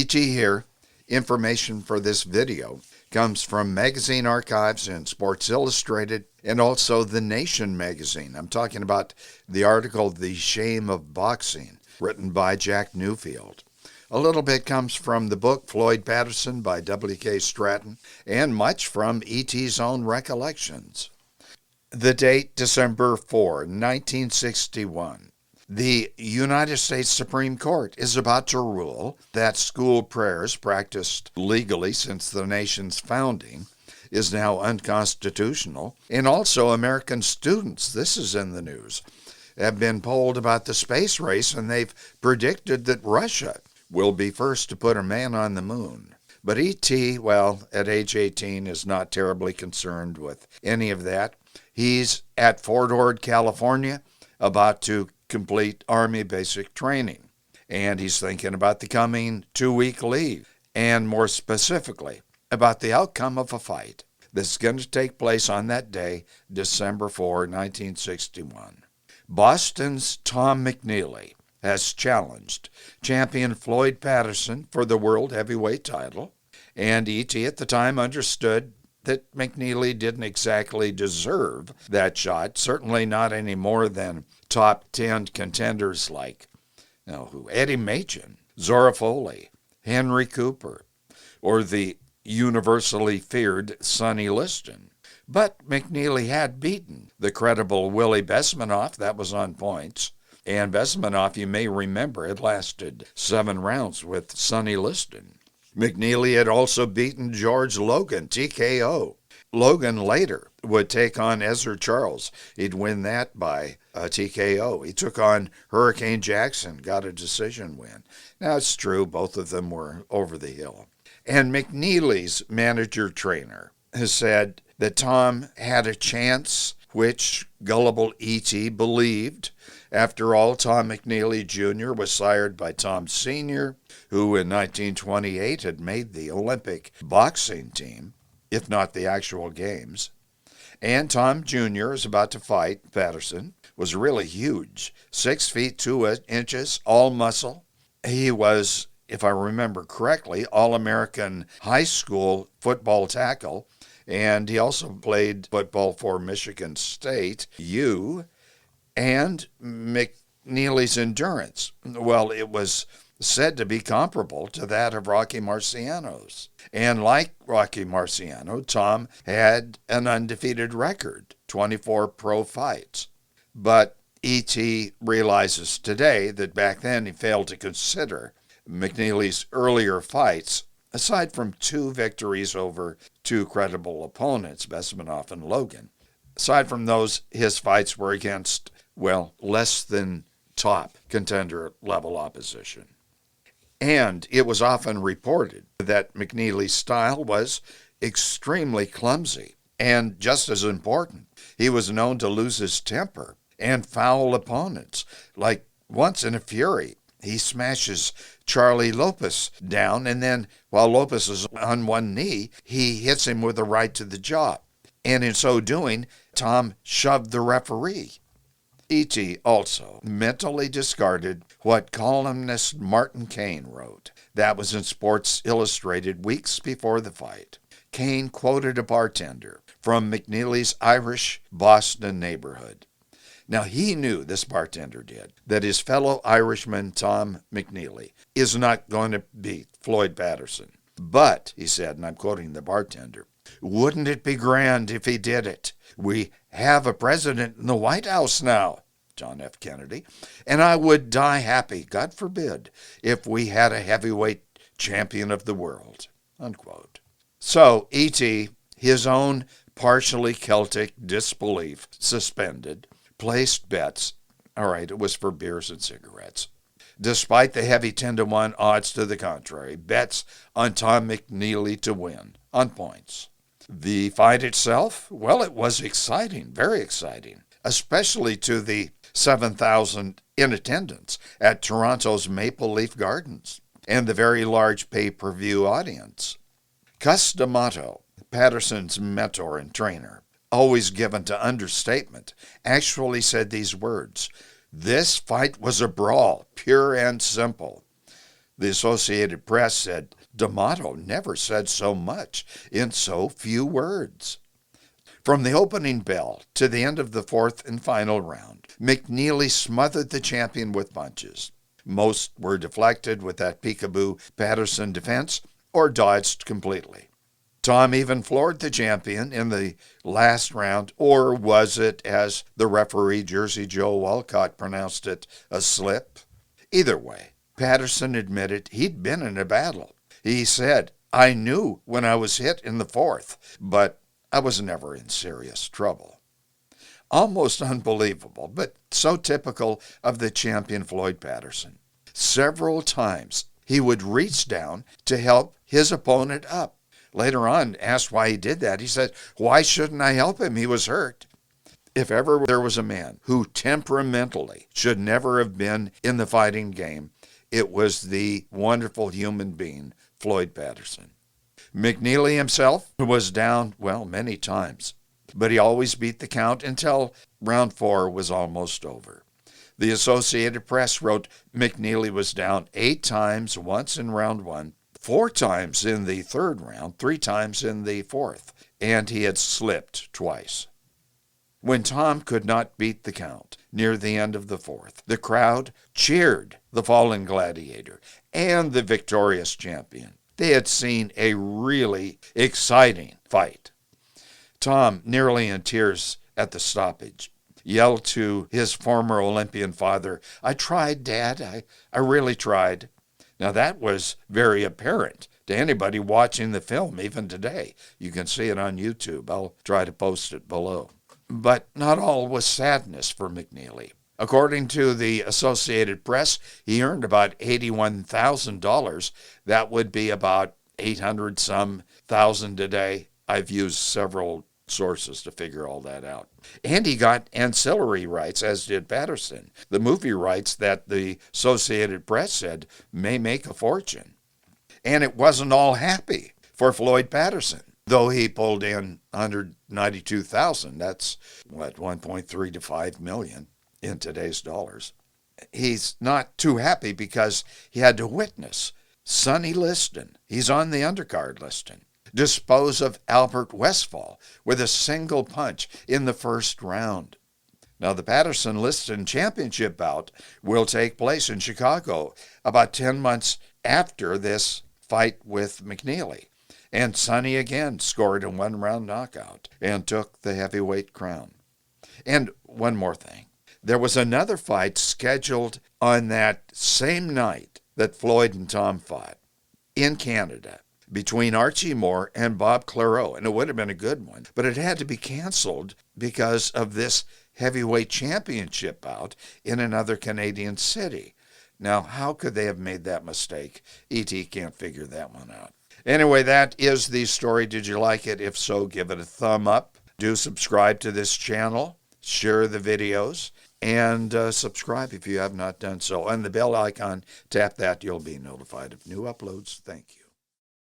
E.T. here. Information for this video comes from magazine archives and Sports Illustrated and also The Nation magazine. I'm talking about the article, The Shame of Boxing, written by Jack Newfield. A little bit comes from the book FLOYD PATTERSON by W.K. Stratton, and much from E.T.'s own recollections. The date, December 4, 1961. The United States Supreme Court is about to rule that school prayers practiced legally since the nation's founding is now unconstitutional, and also American students, this is in the news, have been polled about the space race, and they've predicted that Russia will be first to put a man on the moon. But E.T., well, at age 18, is not terribly concerned with any of that. He's at Fort Ord, California, about to complete Army basic training. And he's thinking about the coming 2-week leave, and more specifically, about the outcome of a fight that's going to take place on that day, December 4, 1961. Boston's Tom McNeeley has challenged champion FLOYD PATTERSON for the world heavyweight title, and E.T. at the time understood that McNeeley didn't exactly deserve that shot, certainly not any more than top 10 contenders like Eddie Machen, Zora Foley, Henry Cooper, or the universally feared Sonny Liston. But McNeeley had beaten the credible Willie Besmanoff, that was on points. And Besmanoff, you may remember, had lasted 7 rounds with Sonny Liston. McNeeley had also beaten George Logan, TKO. Logan later would take on Ezra Charles. He'd win that by TKO. He took on Hurricane Jackson, got a decision win. Now, it's true, both of them were over the hill. And McNeeley's manager-trainer has said that Tom had a chance, which gullible E.T. believed. After all, Tom McNeeley Jr. was sired by Tom Sr., who in 1928 had made the Olympic boxing team, if not the actual games. And Tom Jr. is about to fight Patterson, was really huge, 6 feet 2 inches, all muscle. He was, if I remember correctly, All-American high school football tackle, and he also played football for Michigan State U. And McNeeley's endurance, well, it was said to be comparable to that of Rocky Marciano's. And like Rocky Marciano, Tom had an undefeated record, 24 pro fights. But E.T. realizes today that back then he failed to consider McNeeley's earlier fights, aside from 2 victories over 2 credible opponents, Besmanoff and Logan. Aside from those, his fights were against, well, less than top contender level opposition. And it was often reported that McNeeley's style was extremely clumsy. And just as important, he was known to lose his temper and foul opponents. Like once in a fury, he smashes Charlie Lopez down, and then while Lopez is on one knee, he hits him with a right to the jaw. And in so doing, Tom shoved the referee. E.T. also mentally discarded what columnist Martin Cain wrote. That was in Sports Illustrated weeks before the fight. Cain quoted a bartender from McNeeley's Irish Boston neighborhood. Now, he knew, this bartender did, that his fellow Irishman, Tom McNeeley, is not going to beat FLOYD PATTERSON. But, he said, and I'm quoting the bartender, "Wouldn't it be grand if he did it? We have a president in the White House now," John F. Kennedy, "and I would die happy, God forbid, if we had a heavyweight champion of the world," unquote. So, E.T., his own partially Celtic disbelief suspended, placed bets. All right, it was for beers and cigarettes. Despite the heavy 10-1 odds to the contrary, bets on Tom McNeeley to win, on points. The fight itself, well, it was exciting, very exciting, especially to the 7,000 in attendance at Toronto's Maple Leaf Gardens and the very large pay-per-view audience. Cus D'Amato, Patterson's mentor and trainer, always given to understatement, actually said these words: "This fight was a brawl, pure and simple." The Associated Press said, D'Amato never said so much in so few words. From the opening bell to the end of the fourth and final round, McNeeley smothered the champion with punches. Most were deflected with that peekaboo Patterson defense or dodged completely. Tom even floored the champion in the last round, or was it, as the referee Jersey Joe Walcott pronounced it, a slip? Either way, Patterson admitted he'd been in a battle. He said, I knew when I was hit in the fourth, but I was never in serious trouble. Almost unbelievable, but so typical of the champion Floyd Patterson. Several times he would reach down to help his opponent up. Later on, asked why he did that, he said, why shouldn't I help him? He was hurt. If ever there was a man who temperamentally should never have been in the fighting game, it was the wonderful human being, Floyd Patterson. McNeeley himself was down, many times, but he always beat the count until round 4 was almost over. The Associated Press wrote McNeeley was down 8 times, once in round 1, 4 times in the 3rd round, 3 times in the 4th, and he had slipped twice. When Tom could not beat the count near the end of the 4th, the crowd cheered the fallen gladiator and the victorious champion. They had seen a really exciting fight. Tom, nearly in tears at the stoppage, yelled to his former Olympian father, I tried, Dad. I really tried. Now that was very apparent to anybody watching the film even today. You can see it on YouTube. I'll try to post it below. But not all was sadness for McNeeley. According to the Associated Press, he earned about $81,000. That would be about 800-some thousand today. I've used several sources to figure all that out. And he got ancillary rights, as did Patterson, the movie rights that the Associated Press said may make a fortune. And it wasn't all happy for Floyd Patterson, though he pulled in $192,000. That's, 1.3 to 5 million in today's dollars. He's not too happy because he had to witness Sonny Liston. He's on the undercard listing. Dispose of Albert Westphal with a single punch in the 1st round. Now, the Patterson-Liston championship bout will take place in Chicago about 10 months after this fight with McNeeley. And Sonny again scored a 1-round knockout and took the heavyweight crown. And one more thing. There was another fight scheduled on that same night that Floyd and Tom fought in Canada, between Archie Moore and Bob Clareau, and it would have been a good one, but it had to be canceled because of this heavyweight championship bout in another Canadian city. Now, how could they have made that mistake? E.T. can't figure that one out. Anyway, that is the story. Did you like it? If so, give it a thumb up. Do subscribe to this channel, share the videos, and subscribe if you have not done so. And the bell icon, tap that. You'll be notified of new uploads. Thank you.